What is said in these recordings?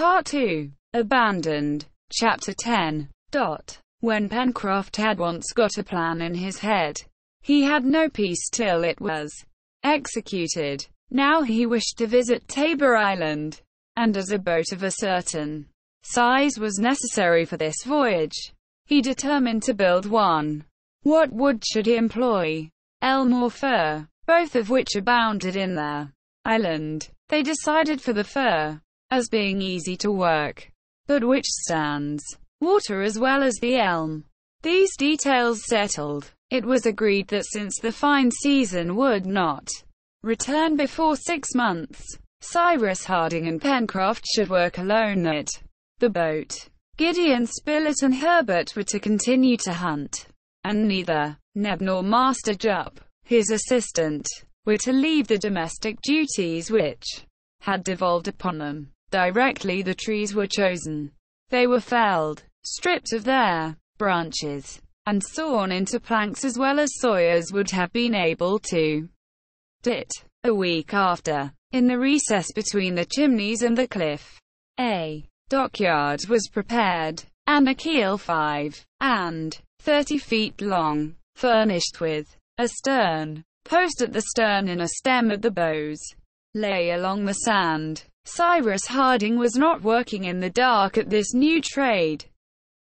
Part 2. Abandoned. Chapter 10. When Pencroft had once got a plan in his head, he had no peace till it was executed. Now he wished to visit Tabor Island, and as a boat of a certain size was necessary for this voyage, he determined to build one. What wood should he employ? Elm or fir, both of which abounded in their island. They decided for the fir, as being easy to work, but which stands water as well as the elm. These details settled, it was agreed that since the fine season would not return before 6 months, Cyrus Harding and Pencroft should work alone at the boat. Gideon Spilett and Herbert were to continue to hunt, and neither Neb nor Master Jup, his assistant, were to leave the domestic duties which had devolved upon them. Directly the trees were chosen, they were felled, stripped of their branches, and sawn into planks as well as sawyers would have been able to do it. A week after, in the recess between the Chimneys and the cliff, a dockyard was prepared, and a keel 5 and 30 feet long, furnished with a stern post at the stern and a stem at the bows, lay along the sand. Cyrus Harding was not working in the dark at this new trade.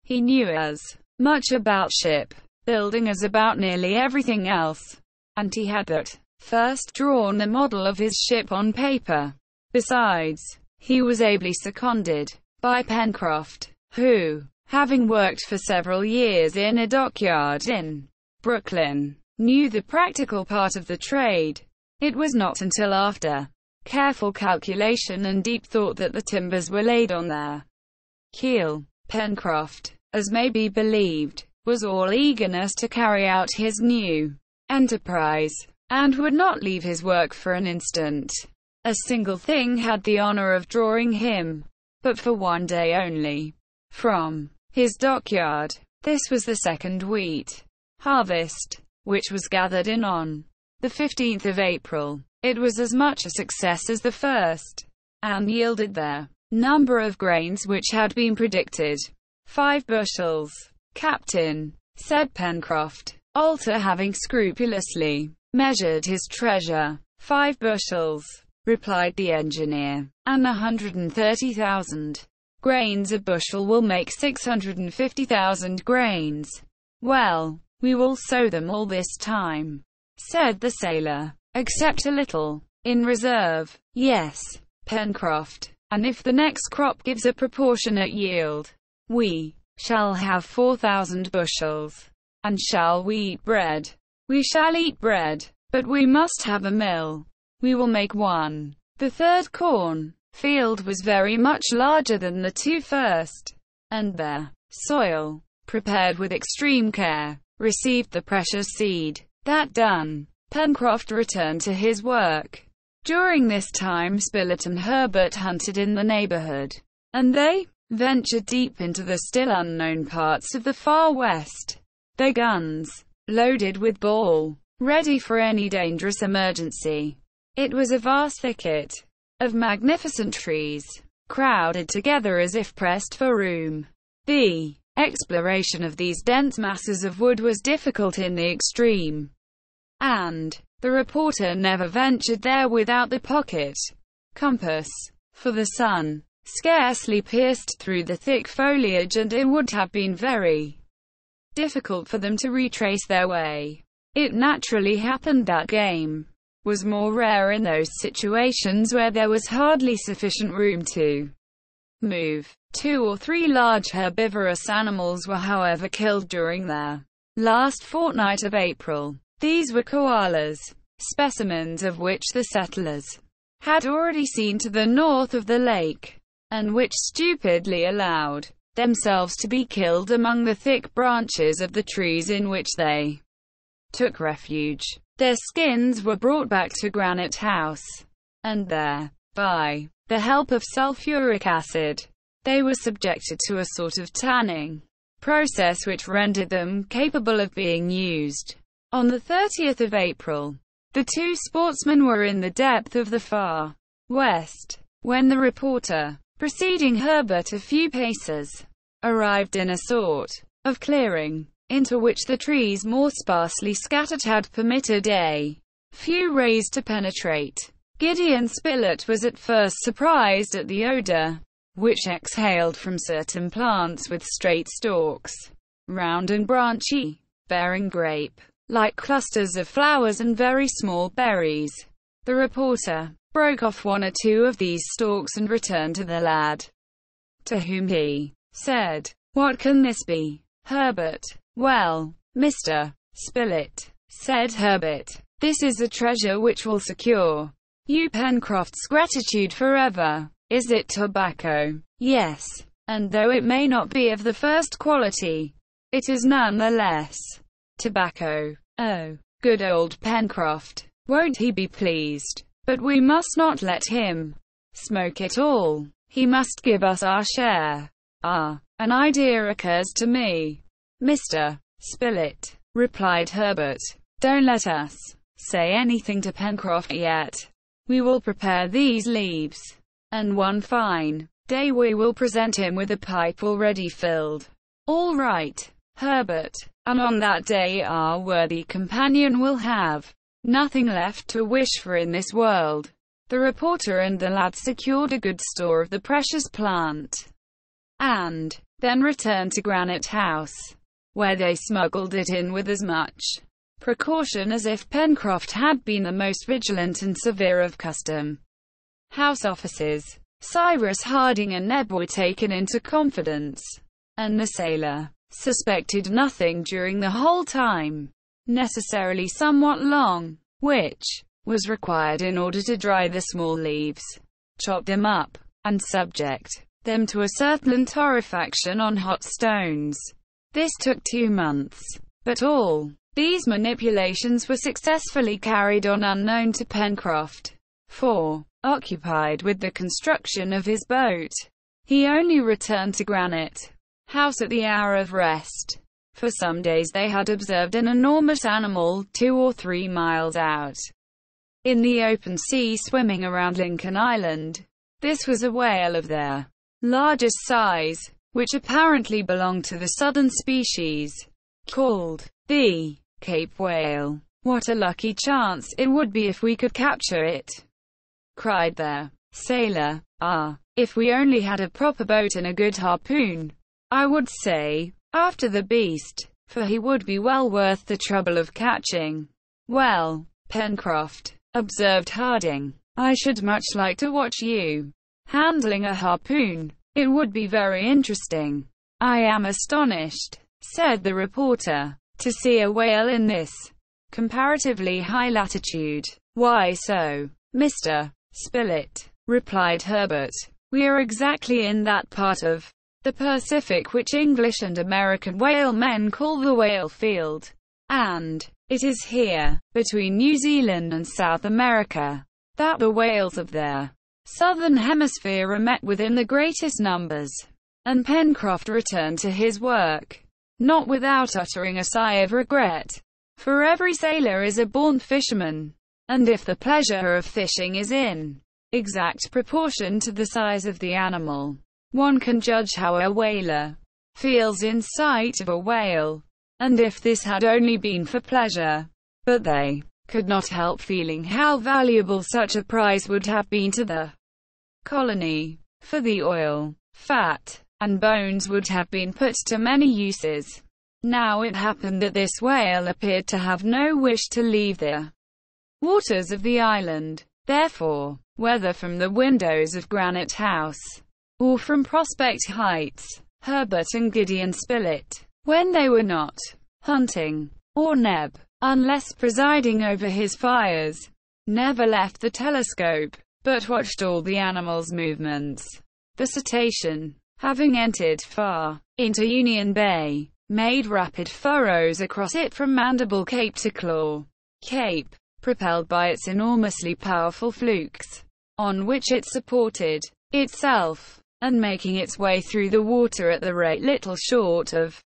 He knew as much about ship building as about nearly everything else, and he had but first drawn a model of his ship on paper. Besides, he was ably seconded by Pencroft, who, having worked for several years in a dockyard in Brooklyn, knew the practical part of the trade. It was not until after careful calculation and deep thought that the timbers were laid on their keel. Pencroft, as may be believed, was all eagerness to carry out his new enterprise, and would not leave his work for an instant. A single thing had the honor of drawing him, but for one day only, from his dockyard. This was the second wheat harvest, which was gathered in on the 15th of April. It was as much a success as the first, and yielded the number of grains which had been predicted. 5 bushels, Captain, said Pencroft, after having scrupulously measured his treasure. 5 bushels, replied the engineer, and 130,000 grains a bushel will make 650,000 grains. Well, we will sow them all this time, said the sailor, except a little in reserve. Yes, Pencroft, and if the next crop gives a proportionate yield, we shall have 4,000 bushels. And shall we eat bread? We shall eat bread, but we must have a mill. We will make one. The third corn field was very much larger than the 2 first, and their soil, prepared with extreme care, received the precious seed. That done, Pencroft returned to his work. During this time Spilett and Herbert hunted in the neighborhood, and they ventured deep into the still unknown parts of the far west, their guns loaded with ball, ready for any dangerous emergency. It was a vast thicket of magnificent trees, crowded together as if pressed for room. The exploration of these dense masses of wood was difficult in the extreme, and the reporter never ventured there without the pocket compass, for the sun scarcely pierced through the thick foliage, and it would have been very difficult for them to retrace their way. It naturally happened that game was more rare in those situations where there was hardly sufficient room to move. 2 or 3 large herbivorous animals were however killed during their last fortnight of April. These were koalas, specimens of which the settlers had already seen to the north of the lake, and which stupidly allowed themselves to be killed among the thick branches of the trees in which they took refuge. Their skins were brought back to Granite House, and there, by the help of sulfuric acid, they were subjected to a sort of tanning process which rendered them capable of being used. On the 30th of April, the 2 sportsmen were in the depth of the far west, when the reporter preceding Herbert a few paces, arrived in a sort of clearing, into which the trees more sparsely scattered had permitted a few rays to penetrate. Gideon Spilett was at first surprised at the odor, which exhaled from certain plants with straight stalks, round and branchy, bearing grape-like clusters of flowers and very small berries. The reporter broke off one or two of these stalks and returned to the lad, to whom he said, "What can this be, Herbert?" "Well, Mr. Spilett," said Herbert, "this is a treasure which will secure you Pencroft's gratitude forever." "Is it tobacco?" "Yes, and though it may not be of the first quality, it is none the less tobacco." "Oh, good old Pencroft! Won't he be pleased? But we must not let him smoke it all. He must give us our share." "Ah, an idea occurs to me, Mr. Spilett," replied Herbert. "Don't let us say anything to Pencroft yet. We will prepare these leaves, and one fine day we will present him with a pipe already filled." "All right, Herbert, and on that day our worthy companion will have nothing left to wish for in this world." The reporter and the lad secured a good store of the precious plant, and then returned to Granite House, where they smuggled it in with as much precaution as if Pencroft had been the most vigilant and severe of custom house officers. Cyrus Harding and Neb were taken into confidence, and the sailor suspected nothing during the whole time, necessarily somewhat long, which was required in order to dry the small leaves, chop them up, and subject them to a certain torrefaction on hot stones. This took 2 months, but all these manipulations were successfully carried on unknown to Pencroft, for, occupied with the construction of his boat, he only returned to Granite House at the hour of rest. For some days they had observed an enormous animal 2 or 3 miles out in the open sea swimming around Lincoln Island. This was a whale of their largest size, which apparently belonged to the southern species, called the Cape whale. "What a lucky chance it would be if we could capture it!" cried the sailor. "Ah, if we only had a proper boat and a good harpoon, I would say, after the beast, for he would be well worth the trouble of catching." "Well, Pencroft," observed Harding, "I should much like to watch you handling a harpoon. It would be very interesting." "I am astonished," said the reporter, "to see a whale in this comparatively high latitude." "Why so, Mr. Spilett?" replied Herbert. "We are exactly in that part of the Pacific which English and American whalemen call the whale field, and it is here, between New Zealand and South America, that the whales of their southern hemisphere are met with in the greatest numbers." And Pencroft returned to his work, not without uttering a sigh of regret, for every sailor is a born fisherman, and if the pleasure of fishing is in exact proportion to the size of the animal, one can judge how a whaler feels in sight of a whale. And if this had only been for pleasure, but they could not help feeling how valuable such a prize would have been to the colony, for the oil, fat, and bones would have been put to many uses. Now it happened that this whale appeared to have no wish to leave the waters of the island. Therefore, whether from the windows of Granite House, or from Prospect Heights, Herbert and Gideon Spilett, when they were not hunting, or Neb, unless presiding over his fires, never left the telescope, but watched all the animals' movements. The cetacean, having entered far into Union Bay, made rapid furrows across it from Mandible Cape to Claw Cape, propelled by its enormously powerful flukes, on which it supported itself, and making its way through the water at the rate little short of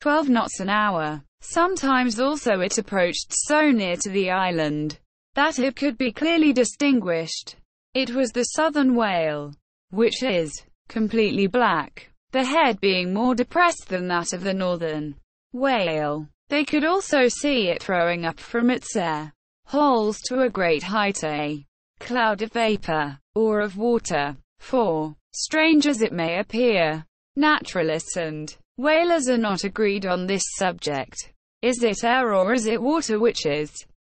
12 knots an hour. Sometimes also it approached so near to the island that it could be clearly distinguished. It was the southern whale, which is completely black, the head being more depressed than that of the northern whale. They could also see it throwing up from its air holes to a great height a cloud of vapor, or of water. For, strange as it may appear, naturalists and whalers are not agreed on this subject. Is it air or is it water which is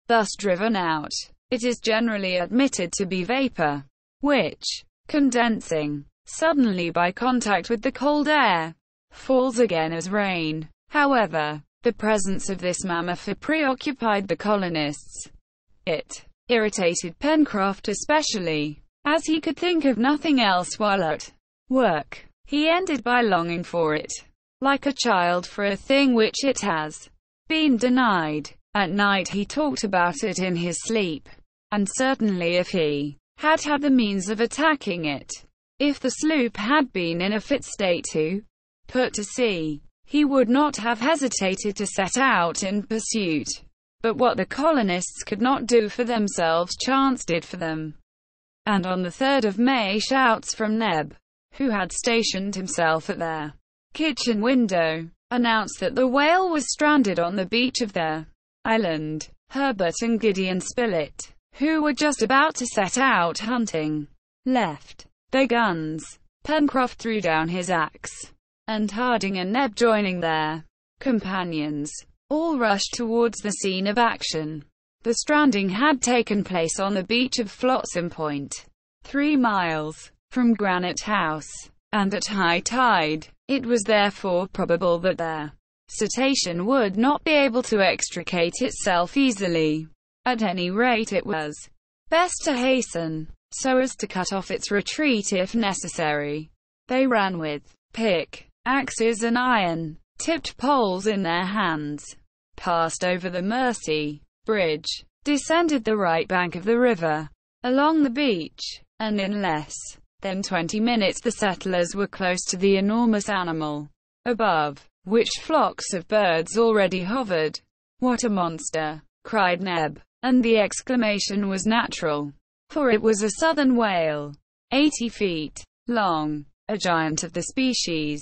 thus driven out? It is generally admitted to be vapor, which, condensing suddenly by contact with the cold air, falls again as rain. However, the presence of this mammoth preoccupied the colonists. It irritated Pencroft especially, as he could think of nothing else while at work. He ended by longing for it, like a child for a thing which it has been denied. At night he talked about it in his sleep, and certainly if he had had the means of attacking it, if the sloop had been in a fit state to put to sea, he would not have hesitated to set out in pursuit. But what the colonists could not do for themselves, chance did for them. And on the 3rd of May shouts from Neb, who had stationed himself at their kitchen window, announced that the whale was stranded on the beach of their island. Herbert and Gideon Spilett, who were just about to set out hunting, left their guns. Pencroft threw down his axe, and Harding and Neb, joining their companions, all rushed towards the scene of action. The stranding had taken place on the beach of Flotsam Point, 3 miles from Granite House, and at high tide. It was therefore probable that their cetacean would not be able to extricate itself easily. At any rate, it was best to hasten, so as to cut off its retreat if necessary. They ran with pick, axes and iron-tipped poles in their hands, passed over the Mersey Bridge, descended the right bank of the river, along the beach, and in less than 20 minutes the settlers were close to the enormous animal, above which flocks of birds already hovered. "What a monster!" cried Neb, and the exclamation was natural, for it was a southern whale, 80 feet long, a giant of the species,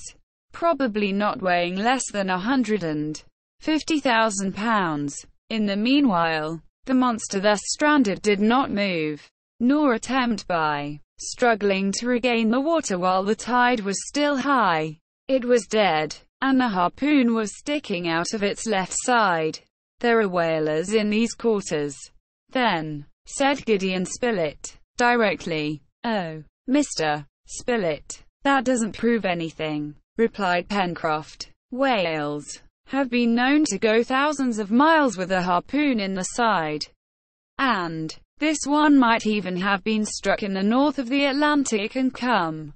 probably not weighing less than 150,000 pounds. In the meanwhile, the monster thus stranded did not move, nor attempt by struggling to regain the water while the tide was still high. It was dead, and the harpoon was sticking out of its left side. "There are whalers in these quarters, then," said Gideon Spilett, directly. "Oh, Mr. Spilett, that doesn't prove anything," replied Pencroft. "Whales have been known to go thousands of miles with a harpoon in the side, and this one might even have been struck in the north of the Atlantic and come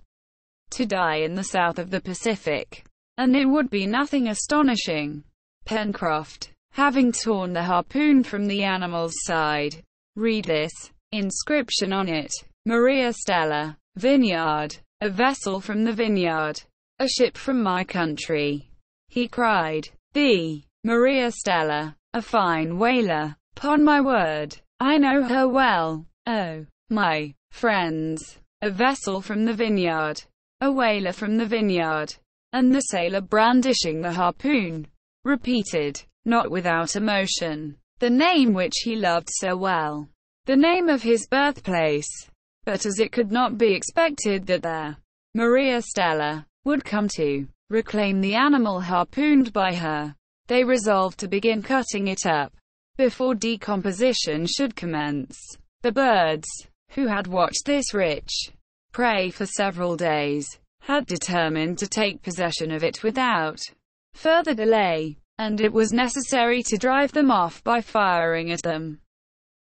to die in the south of the Pacific, and it would be nothing astonishing." Pencroft, having torn the harpoon from the animal's side, read this inscription on it: "Maria Stella, Vineyard, a vessel from the Vineyard, a ship from my country," he cried. "The Maria Stella, a fine whaler, 'pon my word, I know her well. Oh, my friends, a vessel from the Vineyard, a whaler from the Vineyard." And the sailor, brandishing the harpoon, repeated, not without emotion, the name which he loved so well, the name of his birthplace. But as it could not be expected that their Maria Stella would come to reclaim the animal harpooned by her, they resolved to begin cutting it up before decomposition should commence. The birds, who had watched this rich prey for several days, had determined to take possession of it without further delay, and it was necessary to drive them off by firing at them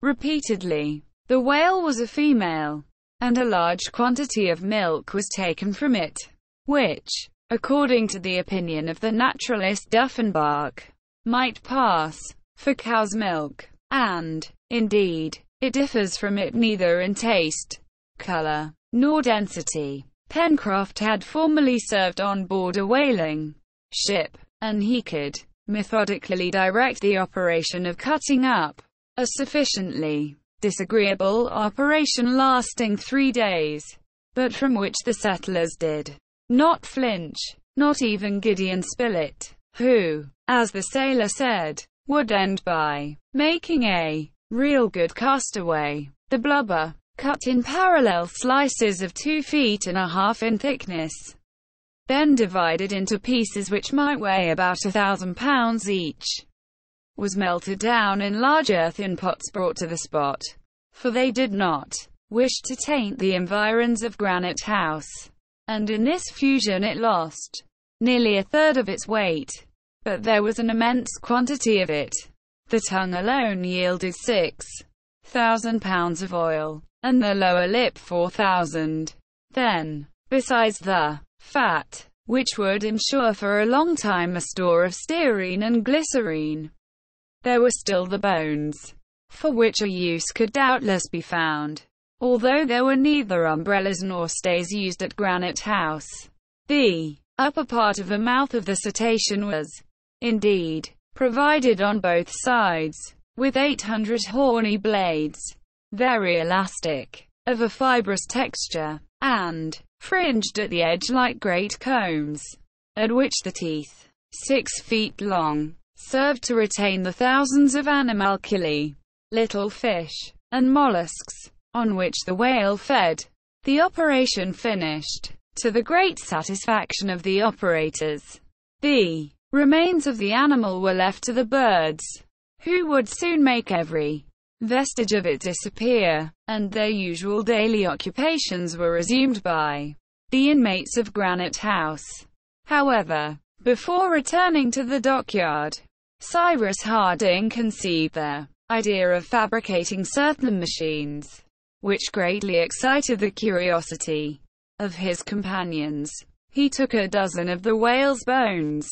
repeatedly. The whale was a female, and a large quantity of milk was taken from it, which, according to the opinion of the naturalist Duffenbach, might pass for cow's milk, and, indeed, it differs from it neither in taste, color, nor density. Pencroft had formerly served on board a whaling ship, and he could methodically direct the operation of cutting up, a sufficiently disagreeable operation lasting 3 days. but from which the settlers did not flinch, not even Gideon Spilett, who, as the sailor said, would end by making a real good castaway. The blubber, cut in parallel slices of 2.5 feet in thickness, then divided into pieces which might weigh about 1,000 pounds each, was melted down in large earthen pots brought to the spot, for they did not wish to taint the environs of Granite House, and in this fusion it lost nearly a third of its weight. But there was an immense quantity of it. The tongue alone yielded 6,000 pounds of oil, and the lower lip 4,000. Then, besides the fat, which would ensure for a long time a store of stearine and glycerine, there were still the bones, for which a use could doubtless be found, although there were neither umbrellas nor stays used at Granite House. The upper part of the mouth of the cetacean was, indeed, provided on both sides with 800 horny blades, very elastic, of a fibrous texture, and fringed at the edge like great combs, at which the teeth, 6 feet long, served to retain the thousands of animalculae, little fish, and mollusks, on which the whale fed. The operation finished, to the great satisfaction of the operators, the remains of the animal were left to the birds, who would soon make every vestige of it disappear, and their usual daily occupations were resumed by the inmates of Granite House. However, before returning to the dockyard, Cyrus Harding conceived the idea of fabricating certain machines, which greatly excited the curiosity of his companions. He took a dozen of the whale's bones,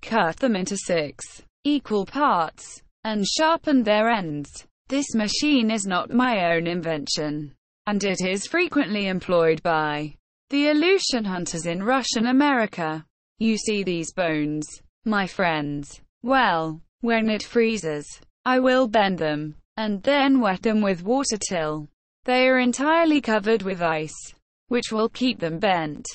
cut them into 6 equal parts, and sharpened their ends. This machine is not my own invention, and it is frequently employed by the Aleutian hunters in Russian America. You see these bones, my friends? Well, when it freezes, I will bend them, and then wet them with water till they are entirely covered with ice, which will keep them bent,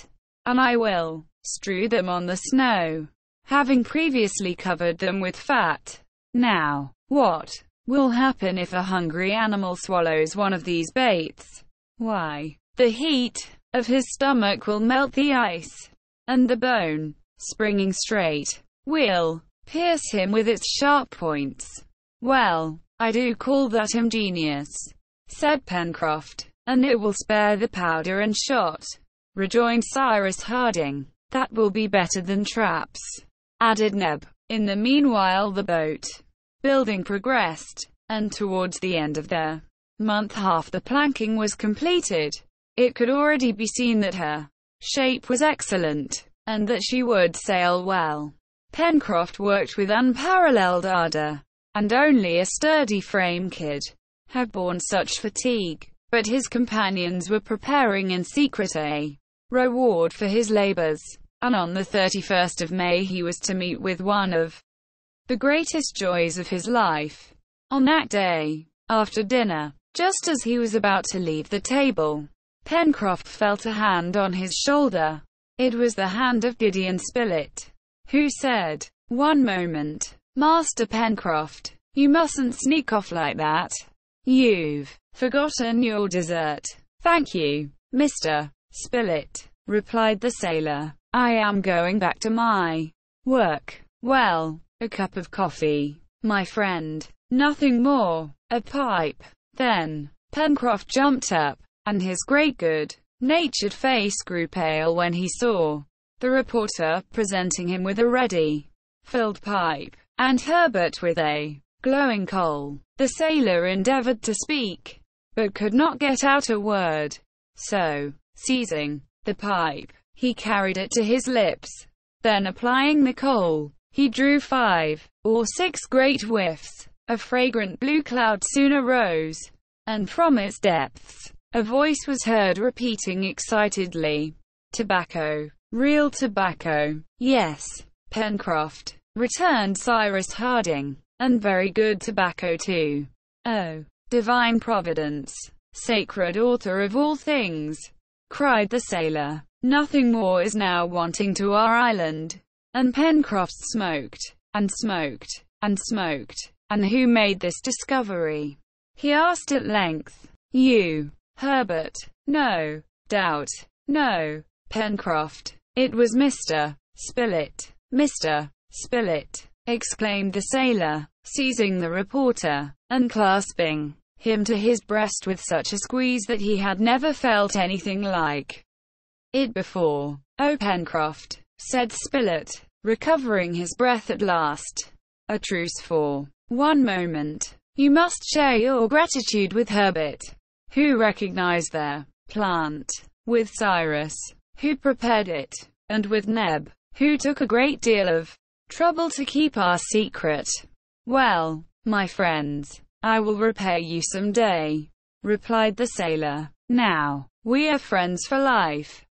and I will strew them on the snow, having previously covered them with fat. Now, what will happen if a hungry animal swallows one of these baits? Why, the heat of his stomach will melt the ice, and the bone, springing straight, will pierce him with its sharp points. Well, I do call that ingenious, said Pencroft. And it will spare the powder and shot, rejoined Cyrus Harding. That will be better than traps, added Neb. In the meanwhile the boat building progressed, and towards the end of the month half the planking was completed. It could already be seen that her shape was excellent, and that she would sail well. Pencroft worked with unparalleled ardor, and only a sturdy frame could have borne such fatigue. But his companions were preparing in secret a reward for his labors, and on the 31st of May he was to meet with one of the greatest joys of his life. On that day, after dinner, just as he was about to leave the table, Pencroft felt a hand on his shoulder. It was the hand of Gideon Spilett, who said, "One moment, Master Pencroft, you mustn't sneak off like that. You've forgotten your dessert." "Thank you, Mr. Spilett," replied the sailor. "I am going back to my work." "Well, a cup of coffee, my friend. Nothing more. A pipe." Then Pencroft jumped up, and his great good-natured face grew pale when he saw the reporter presenting him with a ready-filled pipe, and Herbert with a glowing coal. The sailor endeavored to speak, but could not get out a word. So, seizing the pipe, he carried it to his lips. Then applying the coal, he drew 5 or 6 great whiffs. A fragrant blue cloud soon arose, and from its depths, a voice was heard repeating excitedly, "Tobacco, real tobacco." "Yes, Pencroft," returned Cyrus Harding, "and very good tobacco too." "Oh, divine providence, sacred author of all things, cried the sailor. "Nothing more is now wanting to our island." And Pencroft smoked, and smoked, and smoked. "And who made this discovery?" he asked at length. "You, Herbert." "No doubt. No, Pencroft. It was Mr. Spilett." "Mr. Spilett!" exclaimed the sailor, seizing the reporter, and clasping him to his breast with such a squeeze that he had never felt anything like it before. "Oh, Pencroft," said Spilett, recovering his breath at last, "a truce for 1 moment. You must share your gratitude with Herbert, who recognized their plant, with Cyrus, who prepared it, and with Neb, who took a great deal of trouble to keep our secret." "Well, my friends, I will repay you some day," replied the sailor. "Now, we are friends for life.